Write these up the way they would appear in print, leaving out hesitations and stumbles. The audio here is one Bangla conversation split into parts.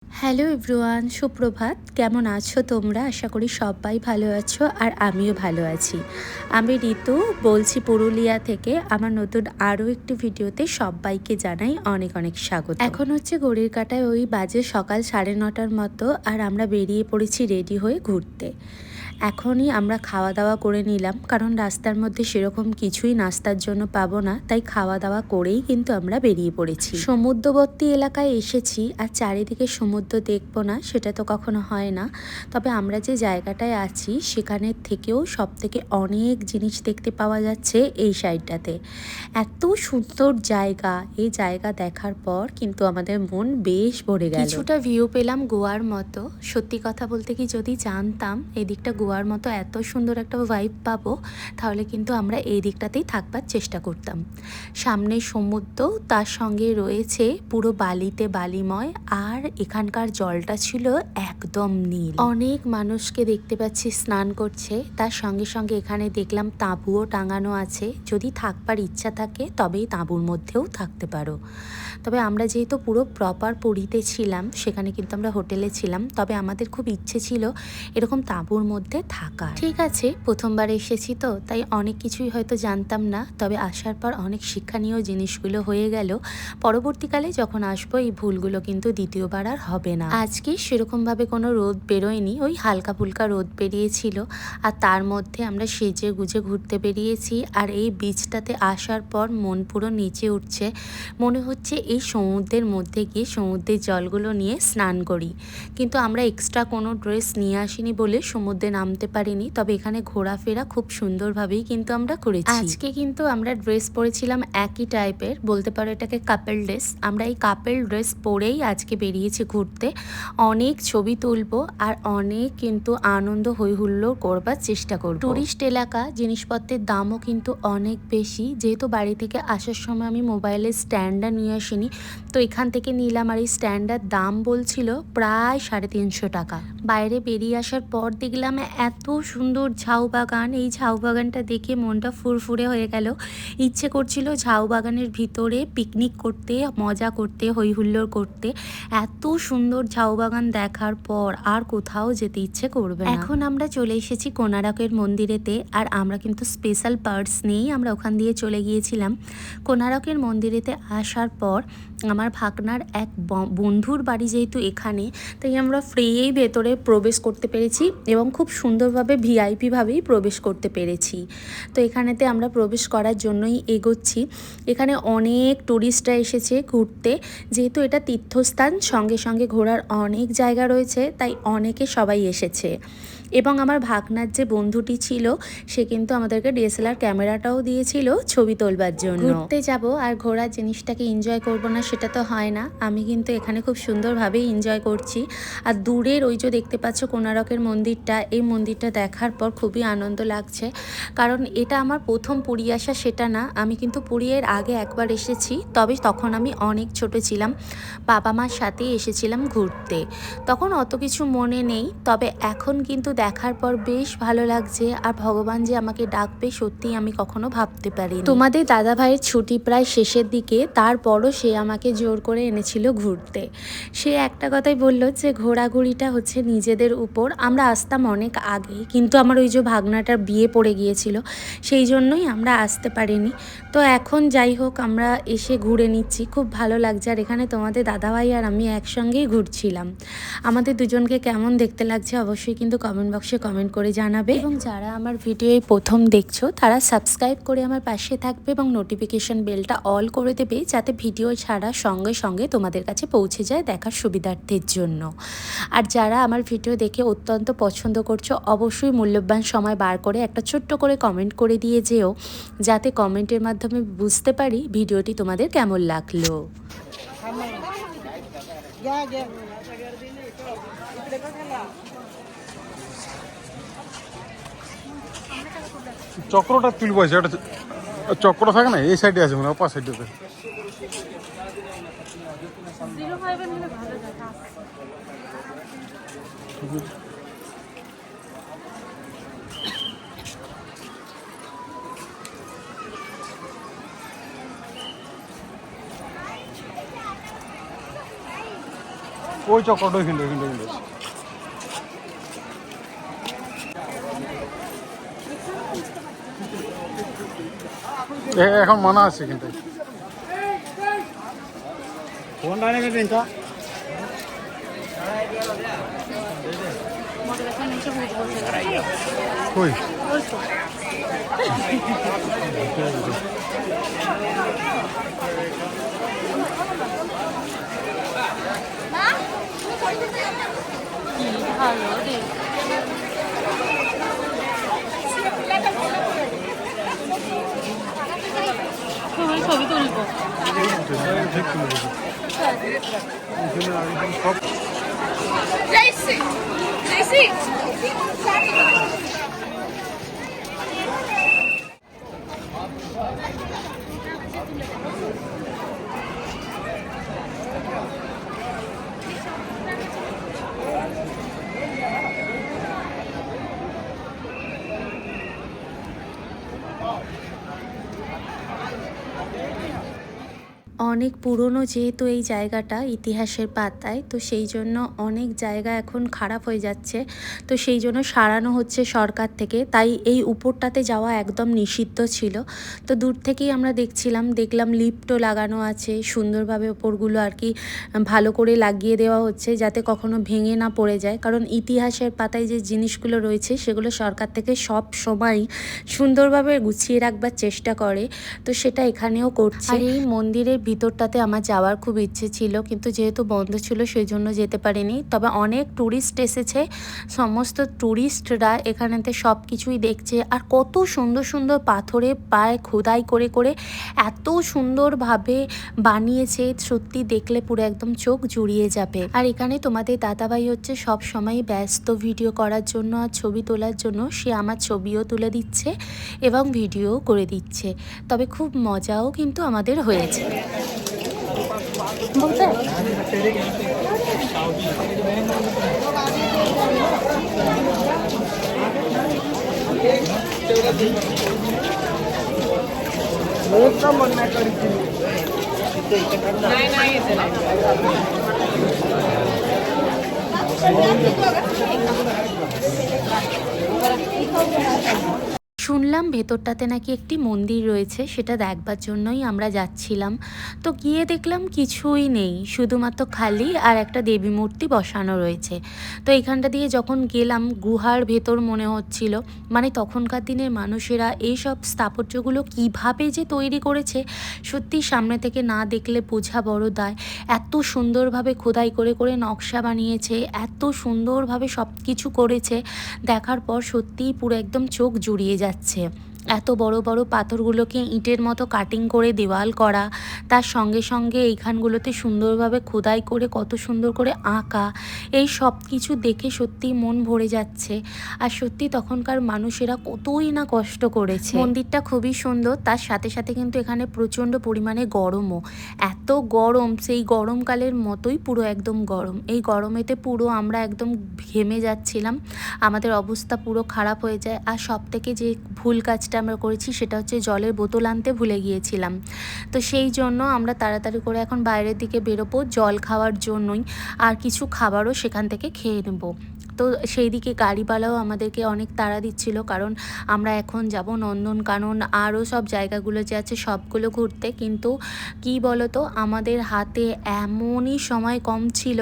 হ্যালো এভরিওয়ান, সুপ্রভাত। কেমন আছো তোমরা? আশা করি সবাই ভালো আছো আর আমিও ভালো আছি। আমি ঋতু বলছি পুরুলিয়া থেকে। আমার নতুন আরও একটি ভিডিওতে সবাইকে জানাই অনেক অনেক স্বাগত। এখন হচ্ছে ঘড়ির কাঁটায় ওই বাজে সকাল 9:30 মতো, আর আমরা বেরিয়ে পড়েছি রেডি হয়ে ঘুরতে। এখনই আমরা খাওয়া দাওয়া করে নিলাম, কারণ রাস্তার মধ্যে সেরকম কিছুই নাস্তার জন্য পাবো না, তাই খাওয়া দাওয়া করেই কিন্তু আমরা বেরিয়ে পড়েছি। সমুদ্রবর্তী এলাকায় এসেছি আর চারিদিকে সমুদ্র দেখবো না সেটা তো কখনো হয় না, তবে আমরা যে জায়গাটায় আছি সেখানের থেকেও সব থেকে অনেক জিনিস দেখতে পাওয়া যাচ্ছে এই সাইডটাতে। এত সুন্দর জায়গা, এই জায়গা দেখার পর কিন্তু আমাদের মন বেশ ভরে গেল। কিছুটা ভিউ পেলাম গোয়ার মতো। সত্যি কথা বলতে কি, যদি জানতাম এই দিকটা গোয়ার মতো এত সুন্দর একটা ভাইব পাবো, তাহলে কিন্তু আমরা এই দিকটাতেই থাকবার চেষ্টা করতাম। সামনে সমুদ্র, তার সঙ্গে রয়েছে পুরো বালিতে বালিময়, আর এখানকার জলটা ছিল একদম নীল। অনেক মানুষকে দেখতে পাচ্ছি স্নান করছে, তার সঙ্গে সঙ্গে এখানে দেখলাম তাঁবুও টাঙানো আছে। যদি থাকবার ইচ্ছা থাকে তবেই তাঁবুর মধ্যেও থাকতে পারো। তবে আমরা যেহেতু পুরো প্রপার পুরীতে ছিলাম, সেখানে কিন্তু আমরা হোটেলে ছিলাম, তবে আমাদের খুব ইচ্ছে ছিল এরকম তাঁবুর মধ্যে থাকা। ঠিক আছে, প্রথমবার এসেছি তো তাই অনেক কিছুই হয়তো জানতাম না, তবে আসার পর অনেক শিক্ষণীয় জিনিসগুলো হয়ে গেল। পরবর্তীকালে যখন আসবো এই ভুলগুলো কিন্তু দ্বিতীয়বার আর হবে না। আজকে সেরকমভাবে কোনো রোদ বেরোয়নি, ওই হালকা ফুলকা রোদ বেরিয়েছিল, আর তার মধ্যে আমরা সেজে গুজে ঘুরতে বেরিয়েছি। আর এই বিচটাতে আসার পর মন পুরো নিচে উঠছে, মনে হচ্ছে এই সমুদ্রের মধ্যে গিয়ে সমুদ্রের জলগুলো নিয়ে স্নান করি। কিন্তু আমরা এক্সট্রা কোনো ড্রেস নিয়ে আসিনি বলে সমুদ্রে নামতে পারিনি, তবে এখানে ঘোরাফেরা খুব সুন্দরভাবেই কিন্তু আমরা করেছি। আজকে কিন্তু আমরা ড্রেস পরেছিলাম একই টাইপের, বলতে পারো এটাকে কাপল ড্রেস। আমরা এই কাপল ড্রেস পরেই আজকে বেরিয়েছি ঘুরতে। অনেক ছবি তুলবো আর অনেক কিন্তু আনন্দ হই হুল্লোড় করবার চেষ্টা করব। টুরিস্ট এলাকা, জিনিসপত্রের দামও কিন্তু অনেক বেশি। যেহেতু বাড়ি থেকে আসার সময় আমি মোবাইলের স্ট্যান্ডটা নিয়ে আসিনি, তো এখান থেকে নিলাম, আর এই স্ট্যান্ডার দাম বলছিল প্রায় 350 টাকা। বাইরে বেরিয়ে আসার পর দেখলাম এত সুন্দর ঝাউ বাগান। এই ঝাউ বাগানটা দেখে মনটা ফুরফুরে হয়ে গেল। ইচ্ছে করছিল ঝাউ বাগানের ভিতরে পিকনিক করতে, মজা করতে, হই হুল্লোড় করতে। এত সুন্দর ঝাউ বাগান দেখার পর আর কোথাও যেতে ইচ্ছে করবে না। এখন আমরা চলে এসেছি কোনারকের মন্দিরেতে, আর আমরা কিন্তু স্পেশাল পার্টস নিয়েই আমরা ওখান দিয়ে চলে গিয়েছিলাম। কোনারকের মন্দিরেতে আসার পর আমার ভাগনার এক বন্ধুর বাড়ি যেহেতু এখানে, তাই আমরা ফ্রিয়েই ভেতরে প্রবেশ করতে পেরেছি এবং খুব সুন্দরভাবে ভিআইপিভাবেই প্রবেশ করতে পেরেছি। তো এখানেতে আমরা প্রবেশ করার জন্যই এগোচ্ছি। এখানে অনেক টুরিস্টরা এসেছে ঘুরতে, যেহেতু এটা তীর্থস্থান, সঙ্গে সঙ্গে ঘোরার অনেক জায়গা রয়েছে, তাই অনেকে সবাই এসেছে। এবং আমার ভাগনার যে বন্ধুটি ছিল সে কিন্তু আমাদেরকে ডিএসএলআর ক্যামেরাটাও দিয়েছিল ছবি তোলবার জন্য। ঘুরতে যাব আর ঘোরার জিনিসটাকে এনজয় করব না সেটা তো হয় না। আমি কিন্তু এখানে খুব সুন্দরভাবেই এনজয় করছি। আর দূরের ওই যে দেখতে পাচ্ছ কোনারকের মন্দিরটা, এই মন্দিরটা দেখার পর খুবই আনন্দ লাগছে, কারণ এটা আমার প্রথম পুরী আসা সেটা না। আমি কিন্তু পুরী এর আগে একবার এসেছি, তবে তখন আমি অনেক ছোট ছিলাম, বাবা মার সাথেই এসেছিলাম ঘুরতে, তখন অত কিছু মনে নেই। তবে এখন কিন্তু দেখার পর বেশ ভালো লাগছে, আর ভগবান যে আমাকে ডাকবে সত্যিই আমি কখনো ভাবতে পারিনি। তোমাদের দাদা ভাইয়ের ছুটি প্রায় শেষের দিকে, তারপরও সে আমাকে জোর করে এনেছিল ঘুরতে। সে একটা কথাই বলল যে ঘোরাঘুরিটা হচ্ছে নিজেদের উপর। আমরা আসতাম অনেক আগে, কিন্তু আমার ওই যে ভাগনাটার বিয়ে পড়ে গিয়েছিল, সেই জন্যই আমরা আসতে পারিনি। তো এখন যাই হোক আমরা এসে ঘুরে নিচ্ছি, খুব ভালো লাগছে। আর এখানে তোমাদের দাদাভাই আর আমি একসঙ্গেই ঘুরছিলাম। আমাদের দুজনকে কেমন দেখতে লাগছে অবশ্যই কিন্তু কমেন্ট বক্সে কমেন্ট করে জানাবে। এবং যারা আমার ভিডিও প্রথম দেখছো তারা সাবস্ক্রাইব করে আমার পাশে থাকবে এবং নোটিফিকেশন বেলটা অল করে দেবে, যাতে ভিডিও ছাড়া সঙ্গে সঙ্গে তোমাদের কাছে পৌঁছে যায় দেখার সুবিধার্থের জন্য। আর যারা আমার ভিডিও দেখে অত্যন্ত পছন্দ করছো, অবশ্যই মূল্যবান সময় বার করে একটা ছোট্ট করে কমেন্ট করে দিয়ে যেও, যাতে কমেন্টের মাধ্যমে বুঝতে পারি ভিডিওটি তোমাদের কেমন লাগলো। চক্রটা তুলবো, এটা চক্র থাকে না, এই সাইডে আছে, মানে অপার সাইডে। ওই চক্রটা ওইখানটা ওইখানটা ওইখানটা। এখন মানা আছে এখানটায়। কই ছবি তুলবো। সব অনেক পুরনো যেহেতু এই জায়গাটা ইতিহাসের পাতায়, তো সেই জন্য অনেক জায়গা এখন খারাপ হয়ে যাচ্ছে। তো সেই জন্য সারানো হচ্ছে সরকার থেকে, তাই এই উপরটাতে যাওয়া একদম নিষিদ্ধ ছিল। তো দূর থেকেই আমরা দেখলাম লিফটও লাগানো আছে সুন্দরভাবে, ওপরগুলো আর কি ভালো করে লাগিয়ে দেওয়া হচ্ছে যাতে কখনো ভেঙে না পড়ে যায়, কারণ ইতিহাসের পাতায় যে জিনিসগুলো রয়েছে সেগুলো সরকার থেকে সব সময় সুন্দরভাবে গুছিয়ে রাখবার চেষ্টা করে। তো সেটা এখানেও করছে। আর এই মন্দিরের ভিতরটাতে আমার যাওয়ার খুব ইচ্ছে ছিল, কিন্তু যেহেতু বন্ধ ছিল সেই জন্য যেতে পারিনি। তবে অনেক ট্যুরিস্ট এসেছে, সমস্ত ট্যুরিস্টরা এখানেতে সব কিছুই দেখছে। আর কত সুন্দর সুন্দর পাথরে পায়ে খোদাই করে করে এত সুন্দরভাবে বানিয়েছে, সত্যি দেখলে পুরো একদম চোখ জুড়িয়ে যাবে। আর এখানে তোমাদের দাদাভাই হচ্ছে সব সময় ব্যস্ত ভিডিও করার জন্য আর ছবি তোলার জন্য, সে আমার ছবিও তুলে দিচ্ছে এবং ভিডিও করে দিচ্ছে। তবে খুব মজাও কিন্তু আমাদের হয়েছে। বলতে শুনলাম ভেতরটাতে নাকি একটি মন্দির রয়েছে, সেটা দেখবার জন্যই আমরা যাচ্ছিলাম। তো গিয়ে দেখলাম কিছুই নেই, শুধুমাত্র খালি আর একটা দেবী মূর্তি বসানো রয়েছে। তো এইখানটা দিয়ে যখন গেলাম, গুহার ভেতর মনে হচ্ছিল, মানে তখনকার দিনের মানুষেরা এইসব স্থাপত্যগুলো কিভাবে যে তৈরি করেছে সত্যি সামনে থেকে না দেখলে বোঝা বড় দায়। এত সুন্দরভাবে খোদাই করে করে নকশা বানিয়েছে, এত সুন্দরভাবে সব কিছু করেছে, দেখার পর সত্যিই পুরো একদম চোখ জুড়িয়ে যাচ্ছে। এত বড় বড় পাথরগুলোকে ইটের মতো কাটিং করে দেওয়াল করা, তার সঙ্গে সঙ্গে এইখানগুলোতে সুন্দরভাবে খোদাই করে কত সুন্দর করে আঁকা, এই সব কিছু দেখে সত্যি মন ভরে যাচ্ছে। আর সত্যি তখনকার মানুষেরা কতই না কষ্ট করেছে। মন্দিরটা খুবই সুন্দর, তার সাথে সাথে কিন্তু এখানে প্রচণ্ড পরিমাণে গরমও, এত গরম, সেই গরমকালের মতোই পুরো একদম গরম। এই গরমেতে পুরো আমরা একদম ঘেমে যাচ্ছিলাম, আমাদের অবস্থা পুরো খারাপ হয়ে যায়। আর সব থেকে যে ভুল কাজটা আমরা করেছি সেটা হচ্ছে জলের বোতল আনতে ভুলে গিয়েছিলাম। তো সেই জন্য আমরা তাড়াতাড়ি করে এখন বাইরের দিকে বেরোবো জল খাওয়ার জন্যই, আর কিছু খাবারও সেখান থেকে খেয়ে নেব। তো সেই দিকে গাড়িওয়ালাও আমাদেরকে অনেক তাড়া দিচ্ছিল, কারণ আমরা এখন যাব নন্দনকানন আরও সব জায়গাগুলো যে আছে সবগুলো ঘুরতে। কিন্তু কি বলতো, আমাদের হাতে এমনই সময় কম ছিল,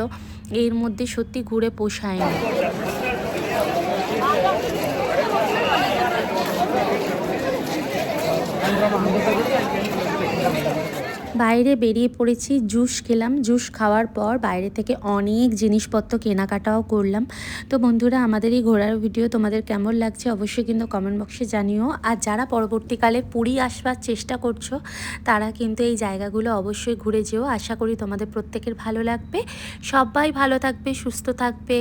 এর মধ্যে সত্যি ঘুরে পোষায়নি। বাইরে বেরিয়ে পড়েছি, জুস খেলাম। জুস খাওয়ার পর বাইরে থেকে অনেক জিনিসপত্র কেনাকাটাও করলাম। তো বন্ধুরা, আমাদের এই ঘোরার ভিডিও তোমাদের কেমন লাগছে অবশ্যই কিন্তু কমেন্ট বক্সে জানিও। আর যারা পরবর্তীকালে পুরী আসবার চেষ্টা করছো তারা কিন্তু এই জায়গাগুলো অবশ্যই ঘুরে যেও। আশা করি তোমাদের প্রত্যেকের ভালো লাগবে। সবাই ভালো থাকবে, সুস্থ থাকবে।